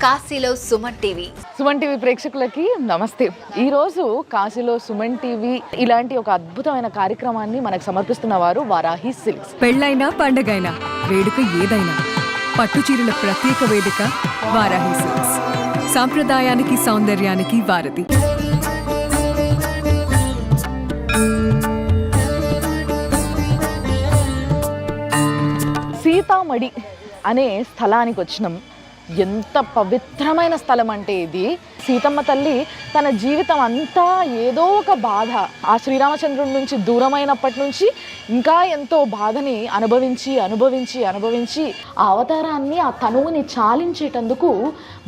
కాశీలో సుమన్ టీవీ ప్రేక్షకులకి నమస్తే. ఈరోజు కాశీలో సుమన్ టీవీ ఇలాంటి ఒక అద్భుతమైన కార్యక్రమాన్ని మనకు సమర్పిస్తున్న వారు వారాహి సిల్క్స్. పెళ్ళైనా పండగైనా వేడుక ఏదైనా పట్టు చీరల ప్రత్యేక వేదిక వారాహి సిల్క్స్. సాంప్రదాయానికి సౌందర్యానికి వారధి. సీతామడి అనే స్థలానికి వచ్చినాం. ఎంత పవిత్రమైన స్థలం అంటే ఇది. సీతమ్మ తల్లి తన జీవితం అంతా ఏదో ఒక బాధ, ఆ శ్రీరామచంద్రుడి నుంచి దూరమైనప్పటి నుంచి ఇంకా ఎంతో బాధని అనుభవించి ఆ అవతారాన్ని, ఆ తనువుని చాలించేటందుకు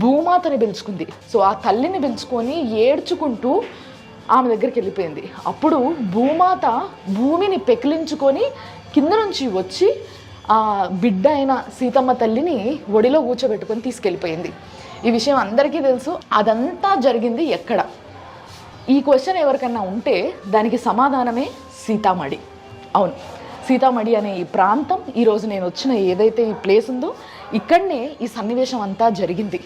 భూమాతని పిలుచుకుంది. సో ఆ తల్లిని పిలుచుకొని ఏడ్చుకుంటూ ఆమె దగ్గరికి వెళ్ళిపోయింది. అప్పుడు భూమాత భూమిని పెకిలించుకొని కింద నుంచి వచ్చి ఆ బిడ్డ అయిన సీతమ్మ తల్లిని ఒడిలో కూర్చోబెట్టుకొని తీసుకెళ్ళిపోయింది. ఈ విషయం అందరికీ తెలుసు. అదంతా జరిగింది ఎక్కడ? ఈ క్వశ్చన్ ఎవరికన్నా ఉంటే దానికి సమాధానమే సీతామడి. అవును, సీతామడి అనే ఈ ప్రాంతం, ఈరోజు నేను వచ్చిన ఏదైతే ఈ ప్లేస్ ఉందో ఇక్కడనే ఈ సన్నివేశం అంతా జరిగింది.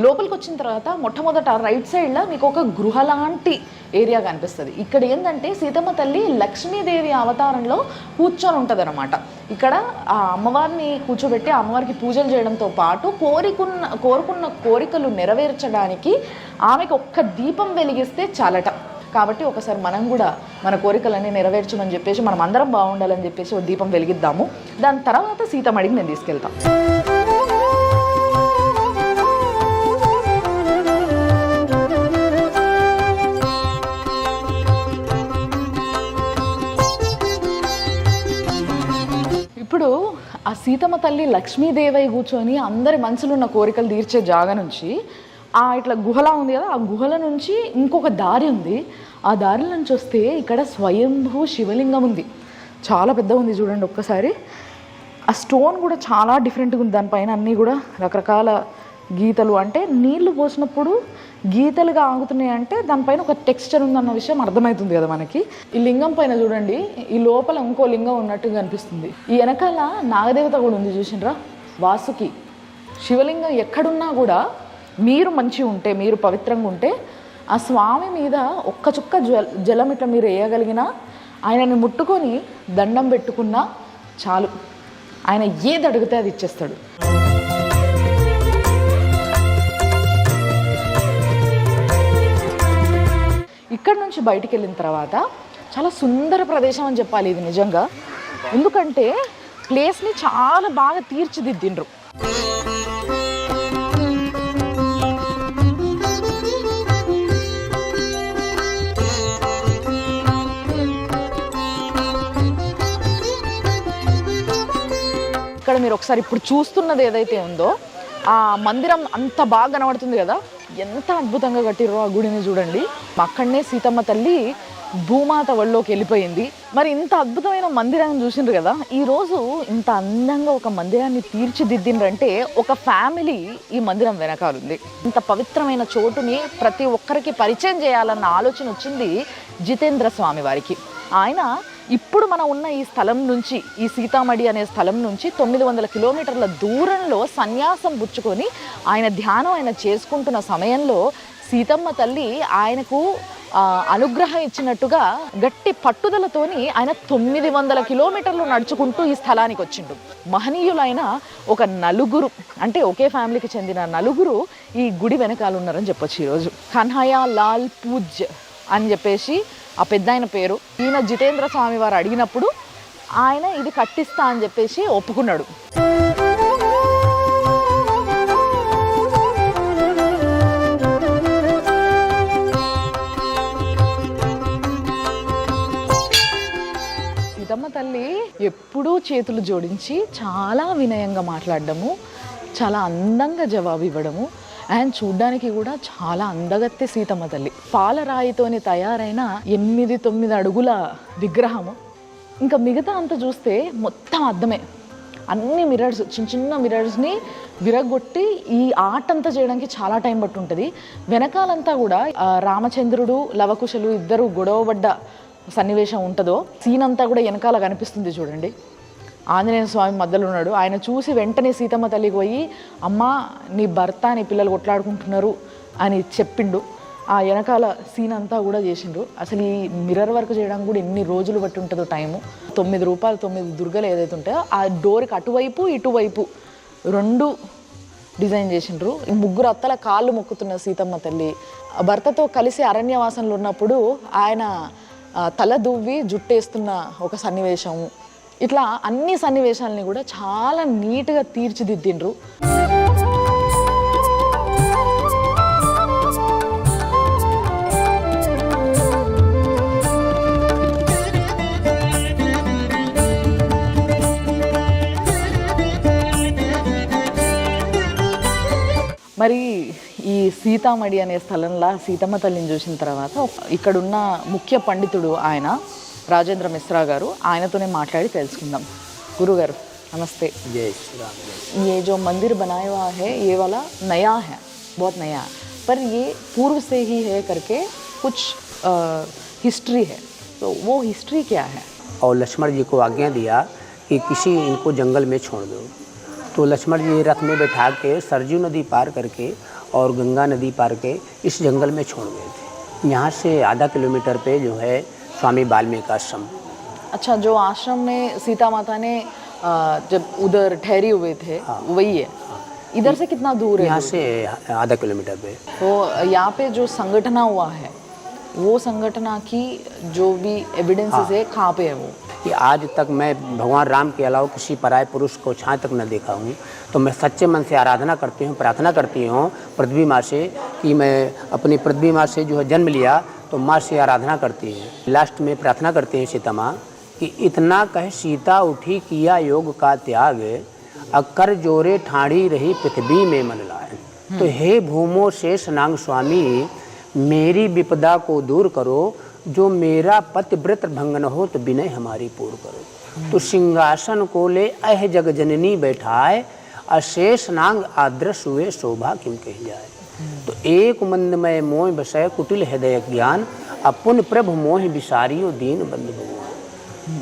లోపలికి వచ్చిన తర్వాత మొట్టమొదట రైట్ సైడ్లో మీకు ఒక గృహ లాంటి ఏరియా కనిపిస్తుంది. ఇక్కడ ఏంటంటే సీతమ్మ తల్లి లక్ష్మీదేవి అవతారంలో కూర్చొని ఉంటుంది అనమాట. ఇక్కడ ఆ అమ్మవారిని కూర్చోబెట్టి అమ్మవారికి పూజలు చేయడంతో పాటు కోరుకున్న కోరికలు నెరవేర్చడానికి ఆమెకు ఒక్క దీపం వెలిగిస్తే చాలట. కాబట్టి ఒకసారి మనం కూడా మన కోరికలన్నీ నెరవేర్చమని చెప్పేసి, మనం అందరం బాగుండాలని చెప్పేసి ఒక దీపం వెలిగిద్దాము. దాని తర్వాత సీతమ్మడికి నేను తీసుకెళ్తాను. ఇప్పుడు ఆ సీతమ్మ తల్లి లక్ష్మీదేవై కూర్చొని అందరి మనసులో ఉన్న కోరికలు తీర్చే జాగా నుంచి ఇట్లా గుహలా ఉంది కదా, ఆ గుహల నుంచి ఇంకొక దారి ఉంది. ఆ దారి నుంచి వస్తే ఇక్కడ స్వయంభూ శివలింగం ఉంది. చాలా పెద్దగా ఉంది చూడండి ఒక్కసారి. ఆ స్టోన్ కూడా చాలా డిఫరెంట్గా ఉంది. దానిపైన అన్నీ కూడా రకరకాల గీతలు, అంటే నీళ్లు పోసినప్పుడు గీతలుగా ఆగుతున్నాయి అంటే దానిపైన ఒక టెక్స్చర్ ఉందన్న విషయం అర్థమవుతుంది కదా మనకి. ఈ లింగం పైన చూడండి, ఈ లోపల ఇంకో లింగం ఉన్నట్టుగా అనిపిస్తుంది. ఈ వెనకాల నాగదేవత కూడా ఉంది చూసిండ్రా, వాసుకి. శివలింగం ఎక్కడున్నా కూడా మీరు మంచిగా ఉంటే, మీరు పవిత్రంగా ఉంటే ఆ స్వామి మీద ఒక్క చుక్క జలం ఇట్లా మీరు వేయగలిగినా, ఆయనని ముట్టుకొని దండం పెట్టుకున్నా చాలు, ఆయన ఏది అడిగితే అది ఇచ్చేస్తాడు. ఇక్కడ నుంచి బయటికి వెళ్ళిన తర్వాత చాలా సుందర ప్రదేశం అని చెప్పాలి ఇది నిజంగా. ఎందుకంటే ప్లేస్ని చాలా బాగా తీర్చిదిద్దిండ్రు. ఇక్కడ మీరు ఒకసారి ఇప్పుడు చూస్తున్నది ఏదైతే ఉందో ఆ మందిరం అంత బాగా కనబడుతుంది కదా, ఎంత అద్భుతంగా కట్టిర్రో ఆ గుడిని చూడండి. అక్కడనే సీతమ్మ తల్లి భూమాత ఒళ్ళోకి వెళ్ళిపోయింది. మరి ఇంత అద్భుతమైన మందిరాన్ని చూసిండ్రు కదా. ఈరోజు ఇంత అందంగా ఒక మందిరాన్ని తీర్చిదిద్దిండ్రంటే ఒక ఫ్యామిలీ ఈ మందిరం వెనకాలుంది. ఇంత పవిత్రమైన చోటుని ప్రతి ఒక్కరికి పరిచయం చేయాలన్న ఆలోచన వచ్చింది జితేంద్ర స్వామి వారికి. ఆయన ఇప్పుడు మనం ఉన్న ఈ స్థలం నుంచి, ఈ సీతామడి అనే స్థలం నుంచి 900 కిలోమీటర్ల దూరంలో సన్యాసం పుచ్చుకొని ఆయన ధ్యానం ఆయన చేసుకుంటున్న సమయంలో సీతమ్మ తల్లి ఆయనకు అనుగ్రహం ఇచ్చినట్టుగా గట్టి పట్టుదలతోని ఆయన 900 కిలోమీటర్లు నడుచుకుంటూ ఈ స్థలానికి వచ్చిండు. మహనీయులైన ఒక నలుగురు, అంటే ఒకే ఫ్యామిలీకి చెందిన నలుగురు ఈ గుడి వెనకాల ఉన్నారని చెప్పొచ్చు. ఈరోజు కన్హయ్య లాల్ పూజ్ అని చెప్పేసి ఆ పెద్ద ఆయన పేరు. ఈయన జితేంద్ర స్వామి వారు అడిగినప్పుడు ఆయన ఇది కట్టిస్తా అని చెప్పేసి ఒప్పుకున్నాడు. సీతమ్మ తల్లి ఎప్పుడూ చేతులు జోడించి చాలా వినయంగా మాట్లాడడము, చాలా అందంగా జవాబు ఇవ్వడము, అండ్ చూడ్డానికి కూడా చాలా అందగత్తె సీతమ్మ తల్లి. పాలరాయితోని తయారైన 8-9 అడుగుల విగ్రహము. ఇంకా మిగతా అంతా చూస్తే మొత్తం అద్దమే. అన్ని మిరర్స్, చిన్న చిన్న మిరర్స్ని విరగొట్టి ఈ ఆర్ట్ అంతా చేయడానికి చాలా టైం పట్టి ఉంటుంది. వెనకాలంతా కూడా రామచంద్రుడు లవకుశలు ఇద్దరు గొడవబడ్డ సన్నివేశం ఉంటుందో సీన్ అంతా కూడా వెనకాల కనిపిస్తుంది చూడండి. ఆంజనేయ స్వామి మధ్యలో ఉన్నాడు. ఆయన చూసి వెంటనే సీతమ్మ తల్లికి పోయి అమ్మ నీ భర్త నీ పిల్లలు కొట్లాడుకుంటున్నారు అని చెప్పిండు. ఆ వెనకాల సీన్ అంతా కూడా చేసిండ్రు. అసలు ఈ మిర్రర్ వర్క్ చేయడానికి కూడా ఎన్ని రోజులు బట్టి ఉంటుందో టైము. 9 రూపాయలు 9 దుర్గలు ఏదైతే ఉంటాయో ఆ డోర్కి అటువైపు ఇటువైపు 2 డిజైన్ చేసిండ్రు. ఈ 3 అత్తల కాళ్ళు మొక్కుతున్న సీతమ్మ తల్లి భర్తతో కలిసి అరణ్యవాసంలో ఉన్నప్పుడు ఆయన తల దువ్వి జుట్టేస్తున్న ఒక సన్నివేశము. ఇట్లా అన్ని సన్నివేశాలని కూడా చాలా నీట్గా తీర్చిదిద్దిండ్రు. మరి ఈ సీతామడి అనే స్థలంలో సీతమ్మ తల్లిని చూసిన తర్వాత ఇక్కడున్న ముఖ్య పండితుడు ఆయన రాజేంద్ర మిశ్రా గారు, ఆయనతోనే మాట్లాడి తెలుసుకుందాం. గురుగారు नमस्ते। जय श्री राम। ये जो मंदिर बनाया हुआ है ये वाला नया है, बहुत नया है, पर ये पूर्व से ही है करके कुछ हिस्ट्री है, तो वो हिस्ट्री क्या है? और लक्ष्मण जी को आज्ञा दिया कि किसी इनको जंगल में छोड़ दो, तो लक्ष्मण जी रथ में बैठा के सरजू नदी पार करके और गंगा नदी पार के इस जंगल में छोड़ गए थे। यहाँ से आधा किलोमीटर पे जो है स्वामी वाल्मीकि आश्रम। अच्छा, जो आश्रम में सीता माता ने जब उधर ठहरी हुए थे, हाँ, वही है। हाँ। इधर से कितना दूर है? यहाँ से आधा किलोमीटर पे। तो यहाँ पे जो संगठना हुआ है वो संगठना की जो भी एविडेंसेस है कहाँ पे है वो? कि आज तक मैं भगवान राम के अलावा किसी पराये पुरुष को छाँ तक न देखा हूँ, तो मैं सच्चे मन से आराधना करती हूँ, प्रार्थना करती हूँ पृथ्वी माँ से कि मैं अपनी पृथ्वी माँ से जो है जन्म लिया, तो माँ से आराधना करती है। लास्ट में प्रार्थना करते हैं सीता माँ कि इतना कह सीता उठी किया योग का त्याग, अकर जोरे ठाड़ी रही पृथ्वी में मन लाए। तो हे भूमो शेष नांग स्वामी, मेरी विपदा को दूर करो, जो मेरा पतिव्रत भंगन हो तो विनय हमारी पूर्ण करो। तो सिंहासन को ले अह जग जननी बैठाए, अशेष नांग आदर्श हुए शोभा किम कही जाए। तो एक मंदमय मोह बसय कुटिल हृदय ज्ञान, अपुन प्रभु मोह विसारियो दीन बंधु भगवान।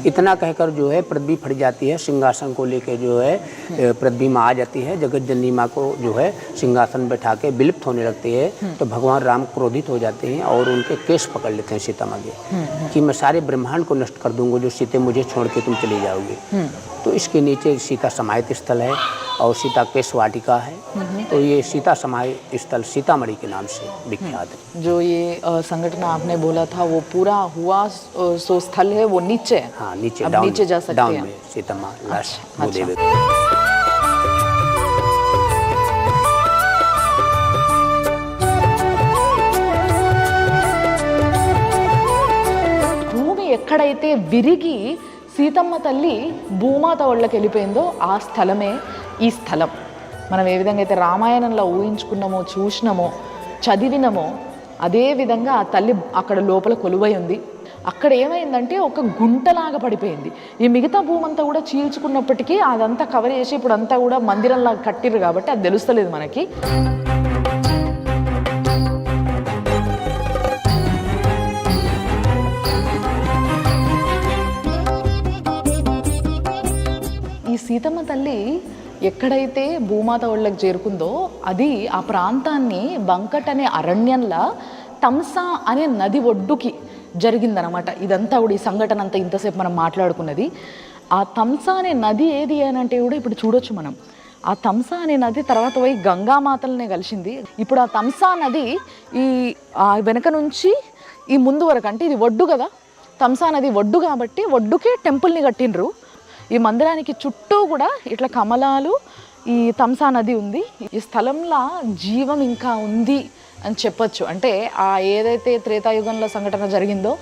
इतना कहकर जो है पृथ्वी फट जाती है, सिंहासन को लेके जो है पृथ्वी माँ आ जाती है, जगत जननी माँ को जो है सिंहासन बैठा के विलुप्त होने लगती है। तो भगवान राम क्रोधित हो जाते हैं और उनके केस पकड़ लेते हैं सीता माँ के कि मैं सारे ब्रह्मांड को नष्ट कर दूंगा जो सीते मुझे छोड़ के तुम चली जाओगी। तो इसके नीचे सीता समाहित स्थल है और सीता केश वाटिका है, तो ये सीता समाहित स्थल सीतामढ़ी के नाम से विख्यात है। जो ये संगठन आपने बोला था वो पूरा हुआ सो स्थल है वो नीचे है? हाँ, नीचे अब नीचे जा सकते डाउन हैं में सीता माँ लास्ट अच्छा। భూమి ఎక్కడైతే విరిగి సీతమ్మ తల్లి భూమాత ఒళ్ళకి వెళ్ళిపోయిందో ఆ స్థలమే ఈ స్థలం. మనం ఏ విధంగా అయితే రామాయణంలో ఊహించుకున్నామో, చూసినామో, చదివినామో, అదే విధంగా ఆ తల్లి అక్కడ లోపల కొలువై ఉంది. అక్కడ ఏమైందంటే ఒక గుంటలాగా పడిపోయింది. ఈ మిగతా భూమంతా కూడా చీల్చుకున్నప్పటికీ అదంతా కవర్ చేసి ఇప్పుడు అంతా కూడా మందిరంలా కట్టిర్రు కాబట్టి అది తెలుస్తలేదు మనకి. ఈ సీతమ్మ తల్లి ఎక్కడైతే భూమాత ఒళ్ళకి చేరుకుందో అది ఆ ప్రాంతాన్ని బంకట్ అనే అరణ్యంలా తమ్సా అనే నది ఒడ్డుకి జరిగిందనమాట. ఇదంతా కూడా ఈ సంఘటన అంతా ఇంతసేపు మనం మాట్లాడుకున్నది. ఆ తమ్సా అనే నది ఏది అని అంటే కూడా ఇప్పుడు చూడొచ్చు మనం. ఆ తమ్సా అనే నది తర్వాత పోయి గంగామాతలనే కలిసింది. ఇప్పుడు ఆ తమ్సా నది ఈ వెనక నుంచి ఈ ముందు వరకు, అంటే ఇది ఒడ్డు కదా, తమ్సా నది ఒడ్డు కాబట్టి ఒడ్డుకే టెంపుల్ని కట్టిండ్రు. ఈ మందిరానికి చుట్టూ కూడా ఇట్లా కమలాలు, ఈ తమ్సా నది ఉంది. ఈ స్థలంలో జీవం ఇంకా ఉంది అని చెప్పొచ్చు. అంటే ఆ ఏదైతే త్రేతాయుగంలో సంఘటన జరిగిందో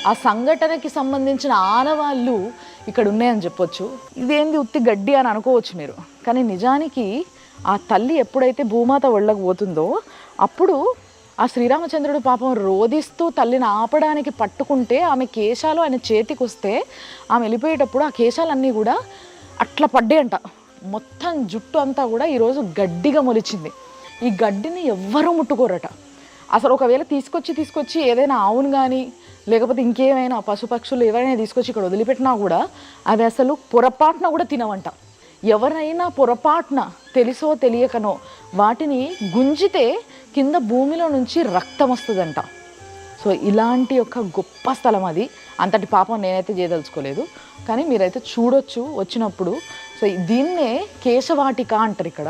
ఆ సంఘటనకి సంబంధించిన ఆనవాళ్ళు ఇక్కడ ఉన్నాయని చెప్పొచ్చు. ఇదేంది ఉత్తి గడ్డి అని అనుకోవచ్చు మీరు, కానీ నిజానికి ఆ తల్లి ఎప్పుడైతే భూమాత ఒళ్ళకు పోతుందో అప్పుడు ఆ శ్రీరామచంద్రుడు పాపం రోధిస్తూ తల్లిని ఆపడానికి పట్టుకుంటే ఆమె కేశాలు ఆయన చేతికి వస్తే ఆమె వెళ్ళిపోయేటప్పుడు ఆ కేశాలన్నీ కూడా అట్లా పడ్డాయంట. మొత్తం జుట్టు అంతా కూడా ఈరోజు గడ్డిగా మొలిచింది. ఈ గడ్డిని ఎవ్వరూ ముట్టుకోరట. అసలు ఒకవేళ తీసుకొచ్చి ఏదైనా ఆవును కానీ లేకపోతే ఇంకేమైనా పశుపక్షులు ఏవైనా తీసుకొచ్చి ఇక్కడ వదిలిపెట్టినా కూడా అవి అసలు పొరపాటున కూడా తినవంట. ఎవరైనా పొరపాటున తెలిసో తెలియకనో వాటిని గుంజితే కింద భూమిలో నుంచి రక్తం వస్తుందంట. సో ఇలాంటి ఒక గొప్ప స్థలం అది. అంతటి పాపం నేనైతే చేయదలుచుకోలేదు, కానీ మీరైతే చూడొచ్చు వచ్చినప్పుడు. సో దీన్నే కేశవాటిక అంటారు ఇక్కడ.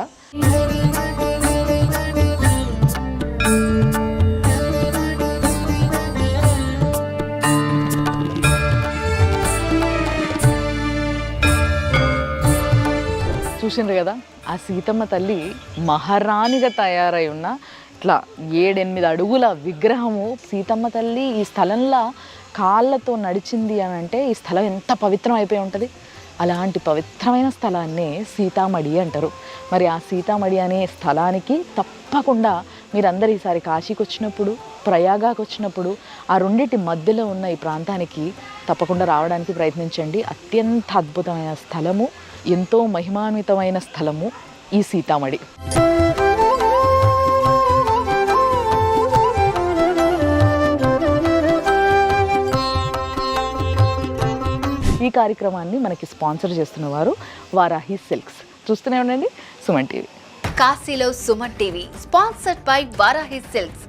చూసిండ్రు కదా, ఆ సీతమ్మ తల్లి మహారాణిగా తయారై ఉన్న ఇట్లా 7-8 అడుగుల విగ్రహము. సీతమ్మ తల్లి ఈ స్థలంలో కాళ్ళతో నడిచింది అని అంటే ఈ స్థలం ఎంత పవిత్రం అయిపోయి ఉంటుంది. అలాంటి పవిత్రమైన స్థలాన్నే సీతామడి అంటారు. మరి ఆ సీతామడి అనే స్థలానికి తప్పకుండా మీరందరూ ఈసారి కాశీకి వచ్చినప్పుడు, ప్రయాగాకి వచ్చినప్పుడు ఆ రెండింటి మధ్యలో ఉన్న ఈ ప్రాంతానికి తప్పకుండా రావడానికి ప్రయత్నించండి. అత్యంత అద్భుతమైన స్థలము, ఎంతో మహిమాన్వితమైన స్థలము ఈ సీతామడి. ఈ కార్యక్రమాన్ని మనకి స్పాన్సర్ చేస్తున్న వారు వారాహి సిల్క్స్. చూస్తూనే ఉండండి సుమన్ టీవీ. కాశీలో Suman TV sponsored by Varahi silks.